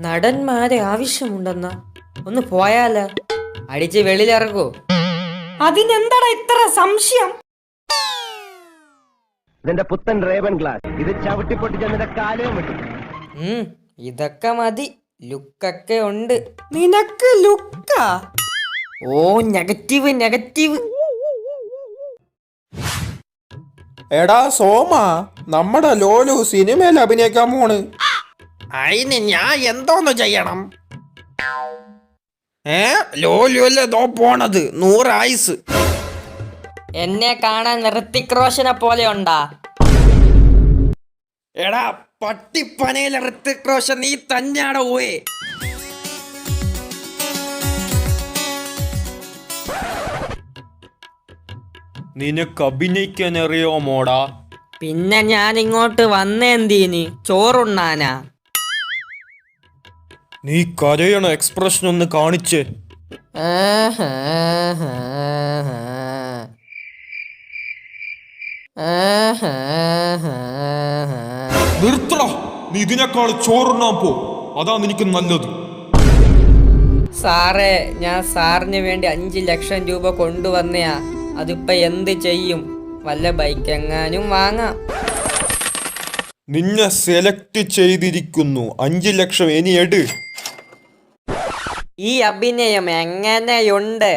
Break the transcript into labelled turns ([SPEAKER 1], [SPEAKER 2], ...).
[SPEAKER 1] നടന്മാരെ ആവശ്യമുണ്ടെന്നാ? ഒന്ന് പോയാലോ? അടിച്ച് വെളിയിലിറങ്ങൂ. അതിനെന്താടാ ഇത്ര സംശയം?
[SPEAKER 2] ഇതിന്റെ പുത്തൻ റേവൻ ഗ്ലാസ് ഇത് ചവിട്ടിപ്പൊട്ടിച്ചതിന്റെ കാലവും വിട്ടു.
[SPEAKER 1] ഇതൊക്കെ മതി, ലുക്കൊക്കെ ഉണ്ട്. നിനക്ക് ലുക്കാ? ഓ, നെഗറ്റീവ് നെഗറ്റീവ്.
[SPEAKER 3] എടാ സോമ, നമ്മുടെ ലോലു സിനിമയിൽ അഭിനയിക്കാൻ പോണ്.
[SPEAKER 4] അതിന് ഞാൻ എന്തോന്ന് ചെയ്യണം? ലോലു അല്ലേ ദോ പോണത്, 100 ആയുസ്.
[SPEAKER 1] എന്നെ കാണാൻ ഋത്തിക് റോഷനെ പോലെ ഉണ്ടാ?
[SPEAKER 4] എടാ പട്ടിപ്പനയിലെ ഋത്തിക് റോഷൻ നീ തന്നെയാണോ? പോയേ
[SPEAKER 3] നിനക്ക് അഭിനയിക്കാൻ അറിയാമോടാ?
[SPEAKER 1] പിന്നെ ഞാൻ ഇങ്ങോട്ട് വന്നെന്തിന്? ചോറുണ്ണാനാ?
[SPEAKER 3] നീ കരയണ എക്സ്പ്രഷൻ ഒന്ന് കാണിച്ചേ. നിർത്തടാ, നീ ഇതിനേക്കാൾ ചോറുണ്ണാൻ പോ, അതാ നിനക്ക് നല്ലത്.
[SPEAKER 1] സാറേ, ഞാൻ സാറിന് വേണ്ടി 5 ലക്ഷം രൂപ കൊണ്ടുവന്നയാ. അതിപ്പോ എന്ത് ചെയ്യും? വല്ല ബൈക്കെങ്ങാനും വാങ്ങാം.
[SPEAKER 3] നിന്നെ സെലക്ട് ചെയ്തിരിക്കുന്നു. 5 ലക്ഷം ഇനി എട്.
[SPEAKER 1] ഈ അഭിനയം എങ്ങനെയുണ്ട്?